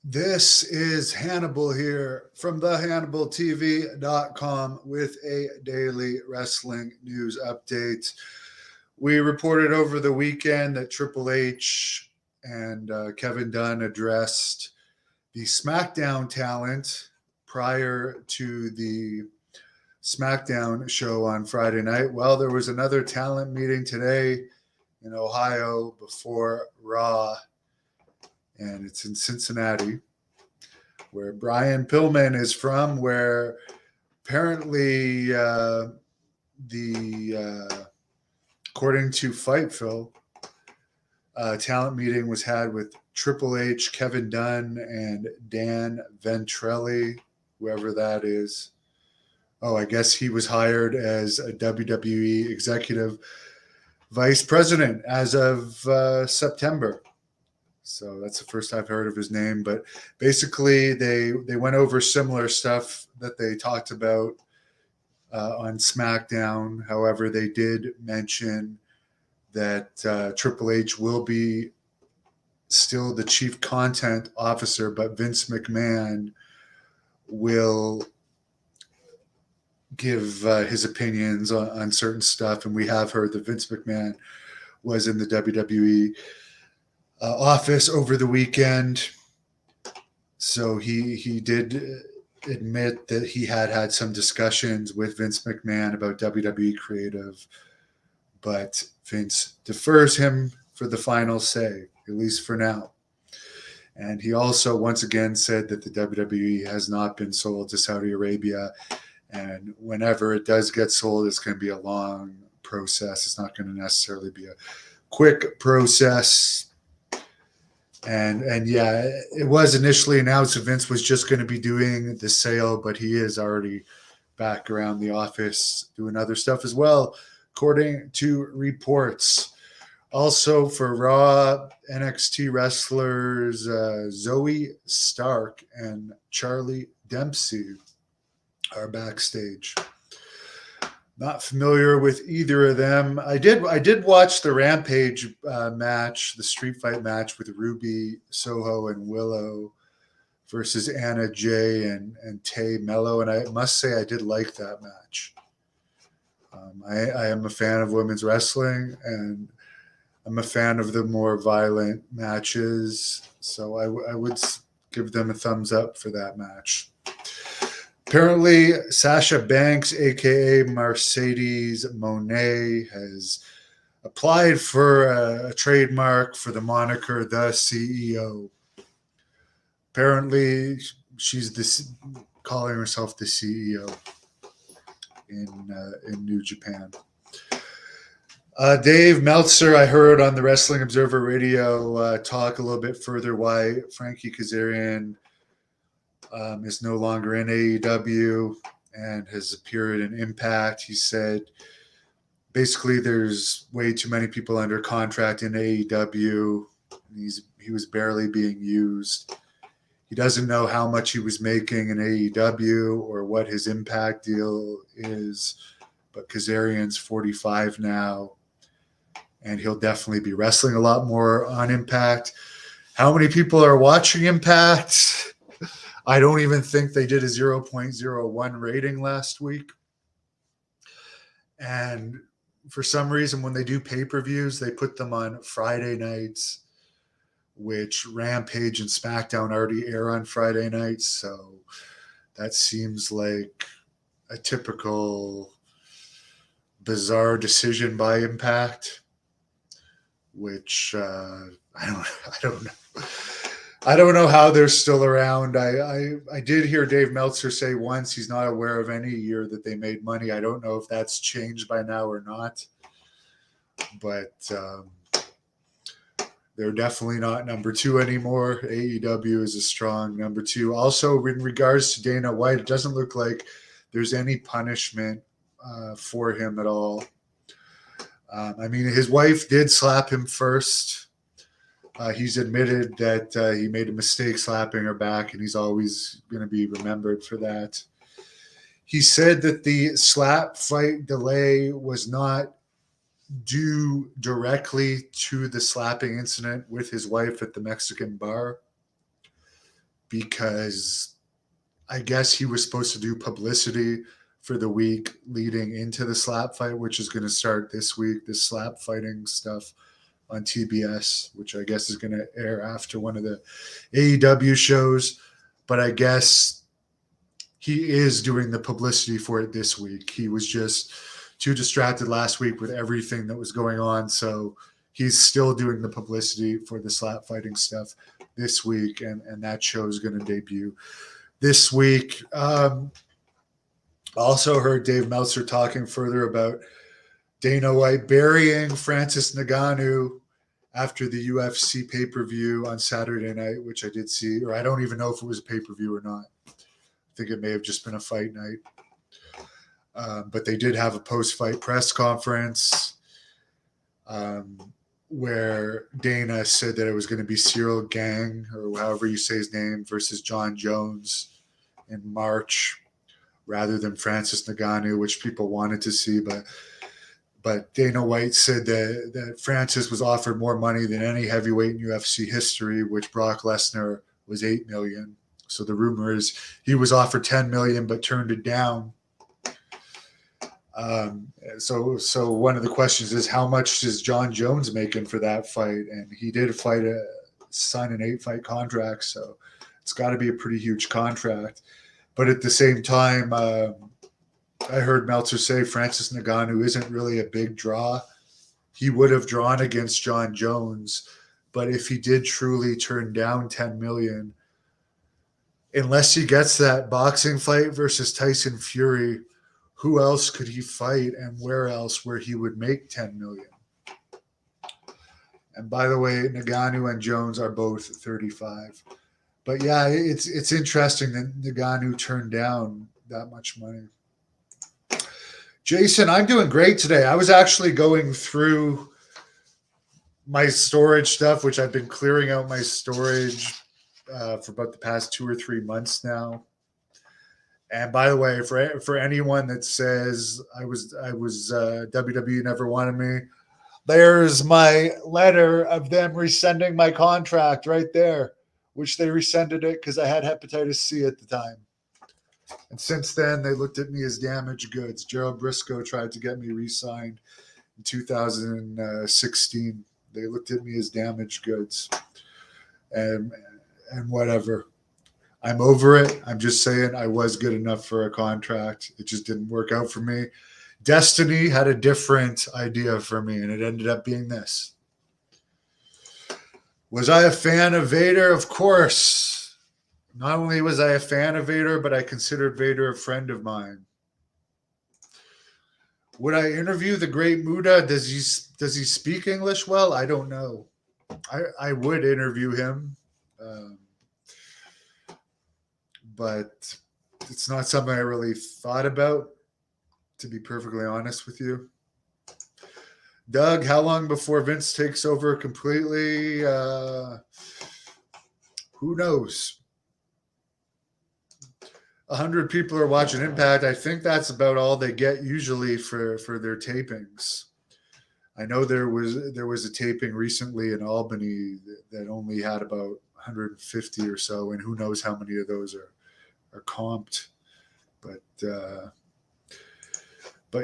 This is Hannibal here from the HannibalTV.com with a daily wrestling news update. We reported over the weekend that Triple H and Kevin Dunn addressed the SmackDown talent prior to the SmackDown show on Friday night. Well, there was another talent meeting today in Ohio before Raw, and it's in Cincinnati, where Brian Pillman is from, where apparently according to Fightful, talent meeting was had with Triple H, Kevin Dunn, and Dan Ventrelli, whoever that is. Oh, I guess he was hired as a WWE executive vice president as of September. So that's the first I've heard of his name. But basically, they went over similar stuff that they talked about on SmackDown. However, they did mention that Triple H will be still the chief content officer, but Vince McMahon will give his opinions on certain stuff. And we have heard that Vince McMahon was in the WWE office over the weekend. So he did admit that he had some discussions with Vince McMahon about WWE creative, but Vince defers him for the final say, at least for now. And he also once again said that the WWE has not been sold to Saudi Arabia, and whenever it does get sold, it's going to be a long process. It's not going to necessarily be a quick process. And yeah, it was initially announced that Vince was just going to be doing the sale, but he is already back around the office doing other stuff as well, according to reports. Also for Raw, NXT wrestlers Zoe Stark and Charlie Dempsey are backstage. Not familiar with either of them. I did watch the Rampage match, the street fight match with Ruby Soho and Willow versus Anna Jay and Tay Mello, and I must say I did like that match. I am a fan of women's wrestling, and I'm a fan of the more violent matches, so I would give them a thumbs up for that match. Apparently, Sasha Banks, aka Mercedes Moné, has applied for a trademark for the moniker "the CEO." Apparently, she's calling herself the CEO in New Japan. Dave Meltzer, I heard on the Wrestling Observer Radio talk a little bit further why Frankie Kazarian is no longer in AEW and has appeared in Impact. He said basically there's way too many people under contract in AEW. He was barely being used. He doesn't know how much he was making in AEW or what his Impact deal is, but Kazarian's 45 now, and he'll definitely be wrestling a lot more on Impact. How many people are watching Impact? I don't even think they did a 0.01 rating last week. And for some reason, when they do pay-per-views, they put them on Friday nights, which Rampage and SmackDown already air on Friday nights. So that seems like a typical bizarre decision by Impact, which I don't know. I don't know how they're still around. I did hear Dave Meltzer say once he's not aware of any year that they made money. I don't know if that's changed by now or not. But they're definitely not number two anymore. AEW is a strong number two. Also, in regards to Dana White, it doesn't look like there's any punishment for him at all. I mean, his wife did slap him first. He's admitted that he made a mistake slapping her back, and he's always going to be remembered for that. He said that the slap fight delay was not due directly to the slapping incident with his wife at the Mexican bar. because I guess he was supposed to do publicity for the week leading into the slap fight, which is going to start this week, this slap fighting stuff on TBS, which I guess is going to air after one of the AEW shows. But I guess he is doing the publicity for it this week. He was just too distracted last week with everything that was going on. So he's still doing the publicity for the slap fighting stuff this week. And that show is going to debut this week. Also heard Dave Meltzer talking further about Dana White burying Francis Ngannou after the UFC pay-per-view on Saturday night, which I did see, or I don't even know if it was a pay-per-view or not. I think it may have just been a fight night. But they did have a post-fight press conference where Dana said that it was going to be Cyril Gang, or however you say his name, versus John Jones in March, rather than Francis Ngannou, which people wanted to see. But Dana White said that Francis was offered more money than any heavyweight in UFC history, which Brock Lesnar was $8 million. So the rumor is he was offered $10 million but turned it down. So one of the questions is, how much is John Jones making for that fight? And he did sign an 8-fight contract, so it's got to be a pretty huge contract. But at the same time, I heard Meltzer say Francis Ngannou isn't really a big draw. He would have drawn against John Jones, but if he did truly turn down $10 million, unless he gets that boxing fight versus Tyson Fury, who else could he fight and where else where he would make $10 million? And by the way, Ngannou and Jones are both 35. But yeah, it's interesting that Ngannou turned down that much money. Jason, I'm doing great today. I was actually going through my storage stuff, which I've been clearing out my storage for about the past 2 or 3 months now. And by the way, for anyone that says I was WWE never wanted me, there's my letter of them rescinding my contract right there, which they rescinded it because I had hepatitis C at the time. And since then, they looked at me as damaged goods. Gerald Briscoe tried to get me re-signed in 2016. They looked at me as damaged goods. And whatever. I'm over it. I'm just saying I was good enough for a contract. It just didn't work out for me. Destiny had a different idea for me, and it ended up being this. Was I a fan of Vader? Of course. Not only was I a fan of Vader, but I considered Vader a friend of mine. Would I interview the great Muda? Does he speak English well? I don't know. I would interview him. But it's not something I really thought about, to be perfectly honest with you. Doug, how long before Vince takes over completely? Who knows? 100 people are watching Impact. I think that's about all they get usually for their tapings. I know there was a taping recently in Albany that only had about 150 or so, and who knows how many of those are comped. But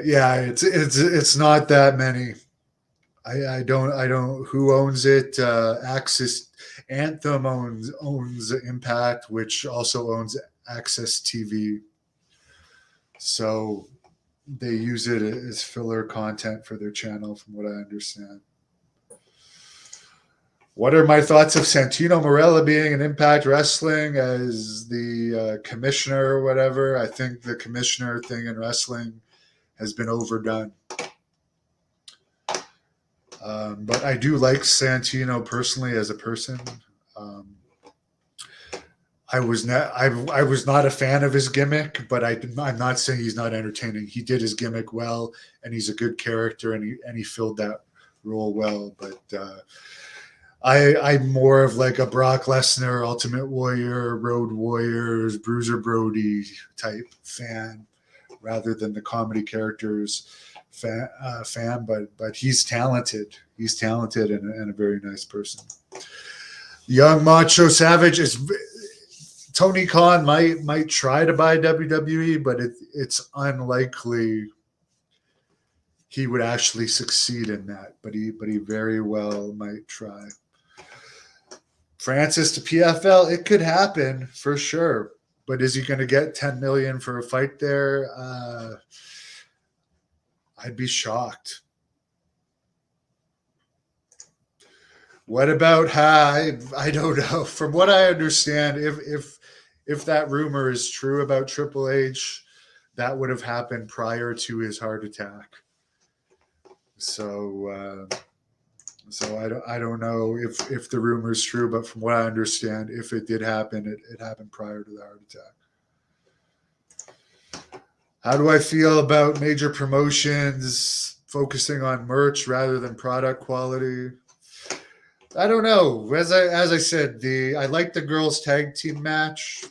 yeah, it's not that many. I don't who owns it? Axis Anthem owns Impact, which also owns Access TV. So they use it as filler content for their channel, from what I understand. What are my thoughts of Santino Marella being in Impact Wrestling as the commissioner or whatever? I think the commissioner thing in wrestling has been overdone. But I do like Santino personally as a person. I was not a fan of his gimmick, but I'm not saying he's not entertaining. He did his gimmick well, and he's a good character, and he filled that role well. But I'm more of like a Brock Lesnar, Ultimate Warrior, Road Warriors, Bruiser Brody type fan, rather than the comedy characters fan. But he's talented. He's talented and a very nice person. Young Macho Savage is Tony Khan might try to buy WWE, but it's unlikely he would actually succeed in that. But he very well might try. Francis to PFL, it could happen for sure. But is he going to get 10 million for a fight there? I'd be shocked. What about I don't know. From what I understand, if that rumor is true about Triple H, that would have happened prior to his heart attack. So I don't know if the rumor is true, but from what I understand, if it did happen, it happened prior to the heart attack. How do I feel about major promotions focusing on merch rather than product quality? I don't know. As I said, I like the girls tag team match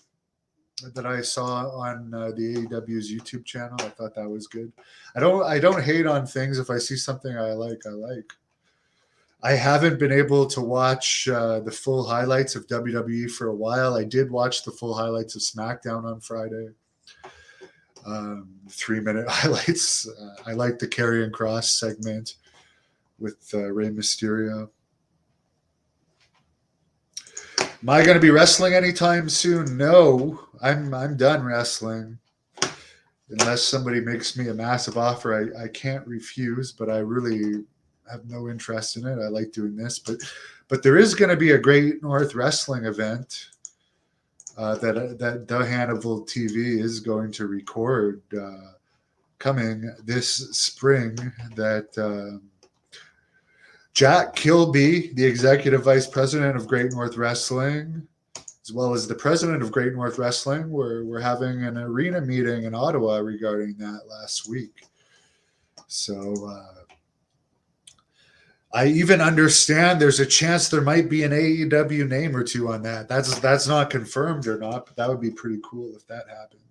that I saw on the AEW's YouTube channel. I thought that was good. I don't hate on things. If I see something I like, I like. I haven't been able to watch the full highlights of WWE for a while. I did watch the full highlights of SmackDown on Friday. 3-minute highlights. I like the Karrion Kross segment with Rey Mysterio. Am I going to be wrestling anytime soon? No, I'm done wrestling. Unless somebody makes me a massive offer, I can't refuse. But I really have no interest in it. I like doing this, but there is going to be a Great North Wrestling event that the Hannibal TV is going to record coming this spring. That Jack Kilby, the executive vice president of Great North Wrestling, as well as the president of Great North Wrestling, we're having an arena meeting in Ottawa regarding that last week. So I even understand there's a chance there might be an AEW name or two on that. That's not confirmed or not, but that would be pretty cool if that happened.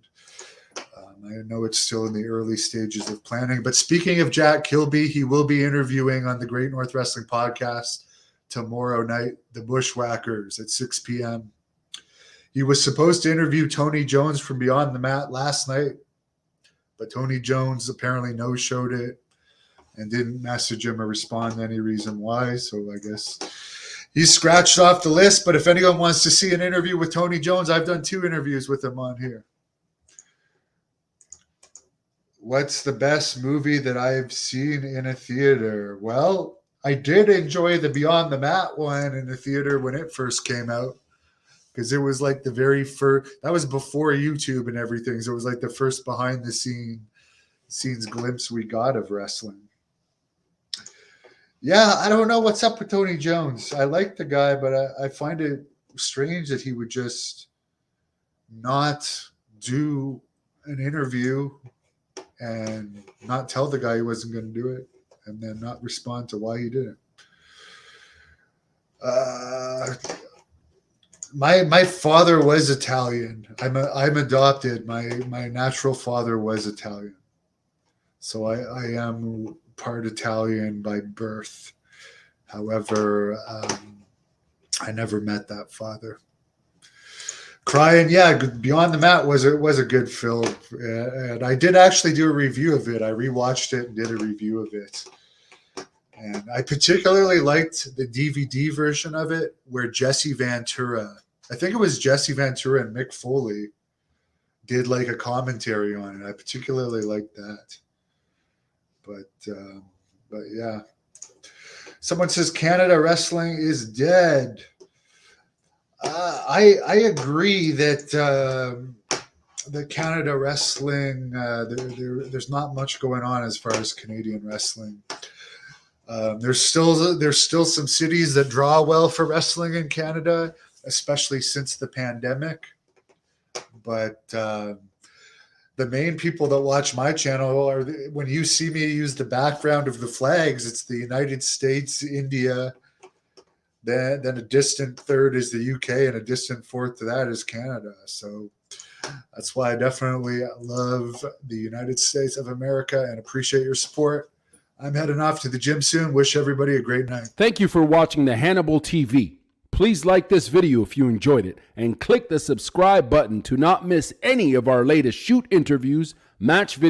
I know it's still in the early stages of planning. But speaking of Jack Kilby, he will be interviewing on the Great North Wrestling podcast tomorrow night, the Bushwhackers at 6 p.m. He was supposed to interview Tony Jones from Beyond the Mat last night, but Tony Jones apparently no-showed it and didn't message him or respond to any reason why. So I guess he's scratched off the list. But if anyone wants to see an interview with Tony Jones, I've done 2 interviews with him on here. What's the best movie that I've seen in a theater? Well, I did enjoy the Beyond the Mat one in the theater when it first came out, because it was like the very first, that was before YouTube and everything. So it was like the first behind the scenes glimpse we got of wrestling. Yeah, I don't know what's up with Tony Jones. I like the guy, but I find it strange that he would just not do an interview and not tell the guy he wasn't going to do it, and then not respond to why he didn't. My father was Italian. I'm adopted. My natural father was Italian, so I am part Italian by birth. However, I never met that father. Crying, yeah, Beyond the Mat was a good film, and I did actually do a review of it. I rewatched it and did a review of it, and I particularly liked the DVD version of it where Jesse Ventura, I think it was Jesse Ventura and Mick Foley, did like a commentary on it. I particularly liked that, but yeah. Someone says Canada wrestling is dead. I agree that the Canada wrestling, there's not much going on as far as Canadian wrestling. There's still some cities that draw well for wrestling in Canada, especially since the pandemic. But the main people that watch my channel are, when you see me use the background of the flags, it's the United States, India. Then a distant third is the UK, and a distant fourth to that is Canada. So that's why I definitely love the United States of America and appreciate your support. I'm heading off to the gym soon. Wish everybody a great night. Thank you for watching the Hannibal TV. Please like this video if you enjoyed it, and click the subscribe button to not miss any of our latest shoot interviews, match videos,